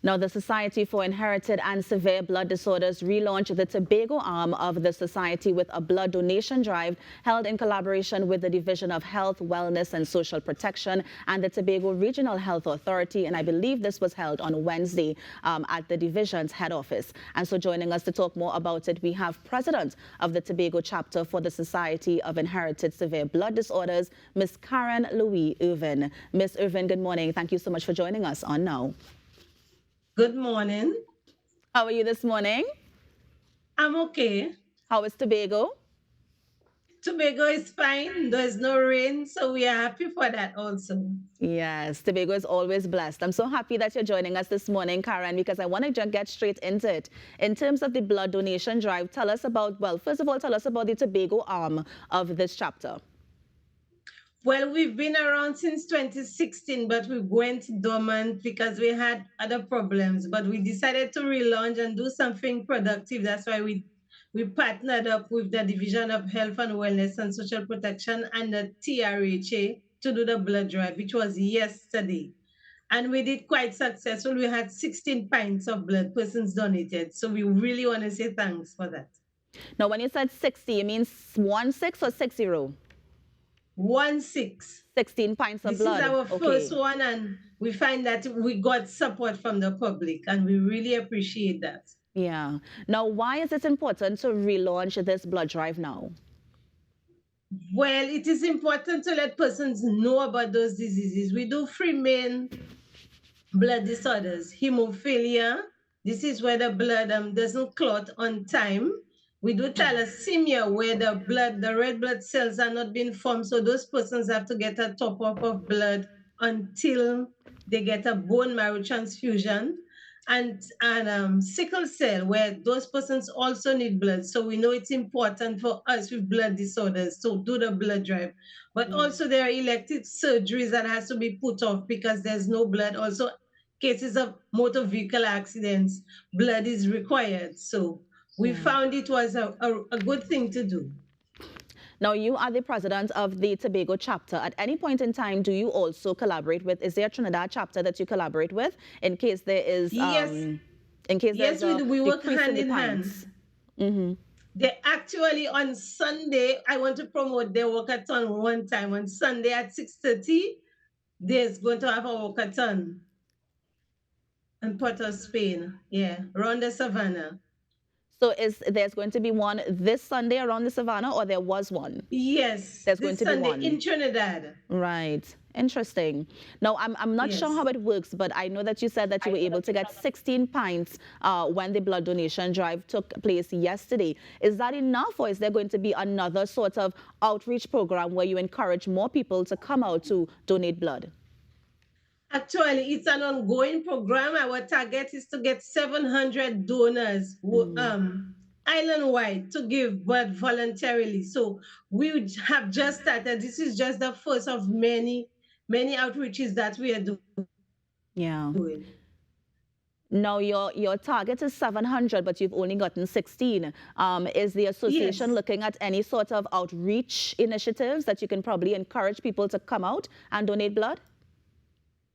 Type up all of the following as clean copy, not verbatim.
Now, the Society for Inherited and Severe Blood Disorders relaunched the Tobago arm of the society with a blood donation drive held in collaboration with the Division of Health, Wellness and Social Protection and the Tobago Regional Health Authority. And I believe this was held on Wednesday at the division's head office. And so joining us to talk more about it, we have President of the Tobago chapter for the Society of Inherited Severe Blood Disorders, Ms. Karen Louise Irvin. Ms. Irvin, good morning. Thank you so much for joining us on Now. Good morning. How are you this morning? I'm okay. How is Tobago? Tobago is fine. There's no rain, so we are happy for that also. Yes, Tobago is always blessed. I'm so happy that you're joining us this morning, Karen, because I want to just get straight into it. In terms of the blood donation drive, tell us about, well, first of all, tell us about the Tobago arm of this chapter. Well, we've been around since 2016, but we went dormant because we had other problems. But we decided to relaunch and do something productive. That's why we partnered up with the Division of Health and Wellness and Social Protection and the TRHA to do the blood drive, which was yesterday. And we did quite successful. We had 16 pints of blood persons donated. So we really want to say thanks for that. Now, when you said 60, you mean 16 or 60? 16. 16 pints of blood. This is our first one, and we find that we got support from the public, and we really appreciate that. Yeah. Now, why is it important to relaunch this blood drive now? Well, it is important to let persons know about those diseases. We do three main blood disorders: hemophilia. This is where the blood doesn't clot on time. We do thalassemia, where the red blood cells are not being formed. So those persons have to get a top up of blood until they get a bone marrow transfusion. And sickle cell, where those persons also need blood. So we know it's important for us with blood disorders to do the blood drive. But also there are elective surgeries that has to be put off because there's no blood. Also cases of motor vehicle accidents, blood is required. So we found it was a good thing to do. Now, you are the president of the Tobago chapter. At any point in time, do you also collaborate with, is there a Trinidad chapter that you collaborate with in case there is, yes, in case yes, we work hand in hand. Mm-hmm. They actually on Sunday, I want to promote their walkathon one time. On Sunday at 6:30, there's going to have a walkathon in Port of Spain. Yeah, around the Savannah. So there's going to be one this Sunday around the Savannah, or there was one? Yes, there's going to be one in Trinidad. Right. Interesting. Now, I'm not sure how it works, but I know that you said that you were able to get 16 pints when the blood donation drive took place yesterday. Is that enough, or is there going to be another sort of outreach program where you encourage more people to come out to donate blood? Actually, it's an ongoing program. Our target is to get 700 donors island-wide to give blood voluntarily. So we have just started. This is just the first of many outreaches that we are doing. Yeah. Now, your target is 700, but you've only gotten 16. Is the association looking at any sort of outreach initiatives that you can probably encourage people to come out and donate blood?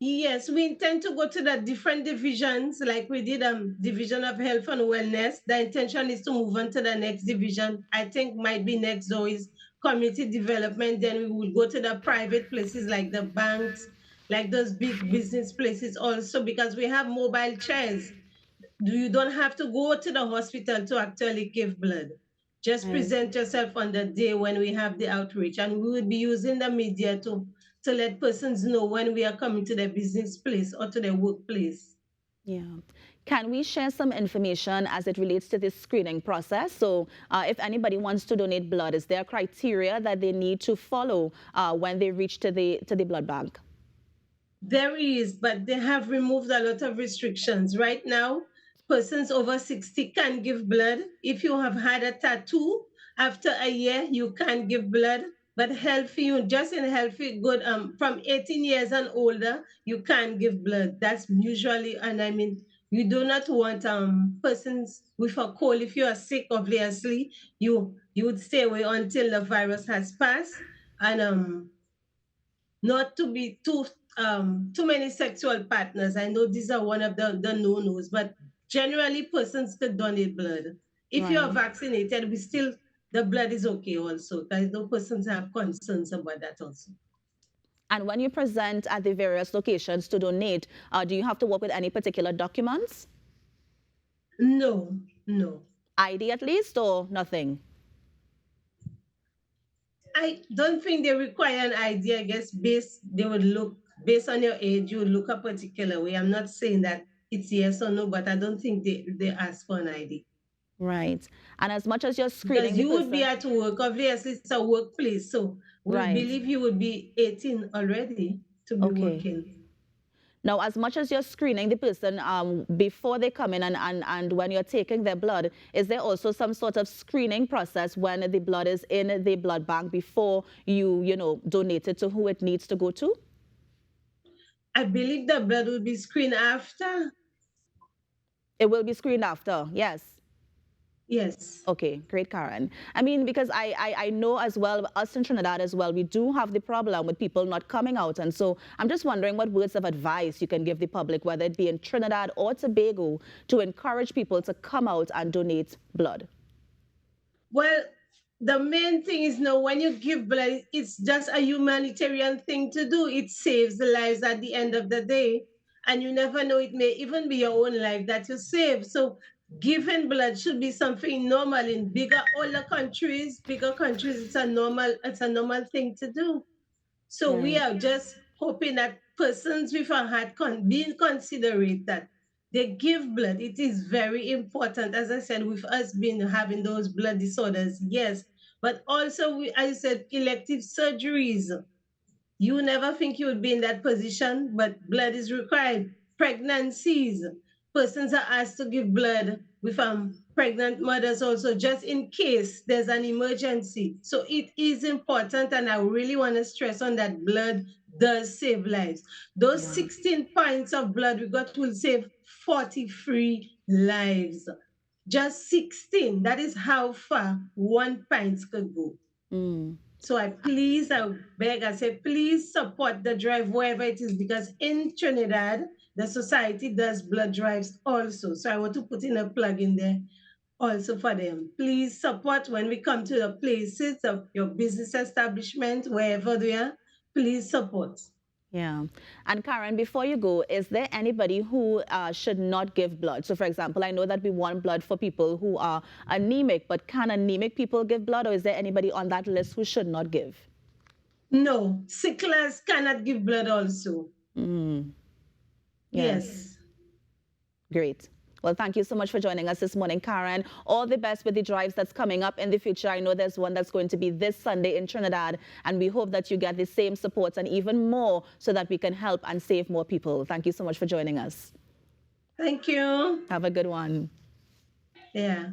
Yes, we intend to go to the different divisions, like we did Division of Health and Wellness. The intention is to move on to the next division. I think might be next though is community development. Then we will go to the private places like the banks, like those big business places also, because we have mobile chairs. You don't have to go to the hospital to actually give blood. Just present yourself on the day when we have the outreach, and we will be using the media to let persons know when we are coming to their business place or to their workplace. Yeah. Can we share some information as it relates to this screening process? So if anybody wants to donate blood, is there a criteria that they need to follow when they reach to the blood bank? There is, but they have removed a lot of restrictions. Right now, persons over 60 can give blood. If you have had a tattoo, after a year, you can give blood. But healthy, just in healthy, good, from 18 years and older, you can give blood. That's usually, and I mean, you do not want persons with a cold. If you are sick, obviously, you would stay away until the virus has passed. And not to be too too many sexual partners. I know these are one of the no-nos, but generally persons could donate blood. If you are Right. vaccinated, the blood is okay also. Because no persons have concerns about that also. And when you present at the various locations to donate, do you have to work with any particular documents? No, no. ID at least, or nothing? I don't think they require an ID. I guess they would look based on your age, you would look a particular way. I'm not saying that it's yes or no, but I don't think they ask for an ID. Right. And as much as you're Because screening the you would be person, at work, obviously it's a workplace. So we right. believe you would be 18 already to be Okay. working. Now, as much as you're screening the person before they come in and when you're taking their blood, is there also some sort of screening process when the blood is in the blood bank before you donate it to who it needs to go to? I believe the blood will be screened after. It will be screened after, yes. Yes. Okay, great, Karen. I mean, because I know as well, us in Trinidad as well, we do have the problem with people not coming out. And so I'm just wondering what words of advice you can give the public, whether it be in Trinidad or Tobago, to encourage people to come out and donate blood. Well, the main thing is now when you give blood, it's just a humanitarian thing to do. It saves the lives at the end of the day. And you never know, it may even be your own life that you save. So giving blood should be something normal in bigger countries, it's a normal thing to do. So we Right. are just hoping that persons with a heart being considerate that they give blood. It is very important, as I said, with us being having those blood disorders, yes. But also, as I said, elective surgeries. You never think you would be in that position, but blood is required. Pregnancies, persons are asked to give blood with pregnant mothers also, just in case there's an emergency. So it is important, and I really want to stress on that blood does save lives. Those Yeah. 16 pints of blood we got will save 43 lives. Just 16. That is how far 1 pint could go. Mm. So I beg, I say, please support the drive wherever it is, because in Trinidad, the society does blood drives also. So I want to put in a plug in there also for them. Please support when we come to the places of your business establishment, wherever they are, please support. Yeah. And Karen, before you go, is there anybody who should not give blood? So, for example, I know that we want blood for people who are anemic, but can anemic people give blood, or is there anybody on that list who should not give? No, sicklers cannot give blood also. Mm. Yes. Yes. Great. Well, thank you so much for joining us this morning, Karen. All the best with the drives that's coming up in the future. I know there's one that's going to be this Sunday in Trinidad, and we hope that you get the same support and even more so that we can help and save more people. Thank you so much for joining us. Thank you. Have a good one. Yeah.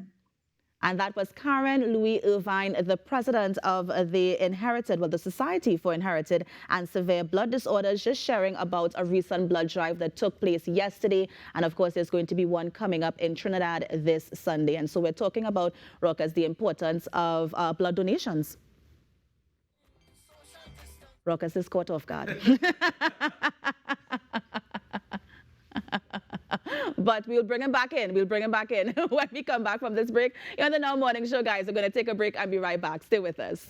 And that was Karen Louis Irvine, the president of the Society for Inherited and Severe Blood Disorders, just sharing about a recent blood drive that took place yesterday. And of course, there's going to be one coming up in Trinidad this Sunday. And so we're talking about, Rokas, the importance of blood donations. Rokas is caught off guard. But we'll bring him back in. We'll bring him back in when we come back from this break. You're on the Now Morning Show, guys. We're going to take a break and be right back. Stay with us.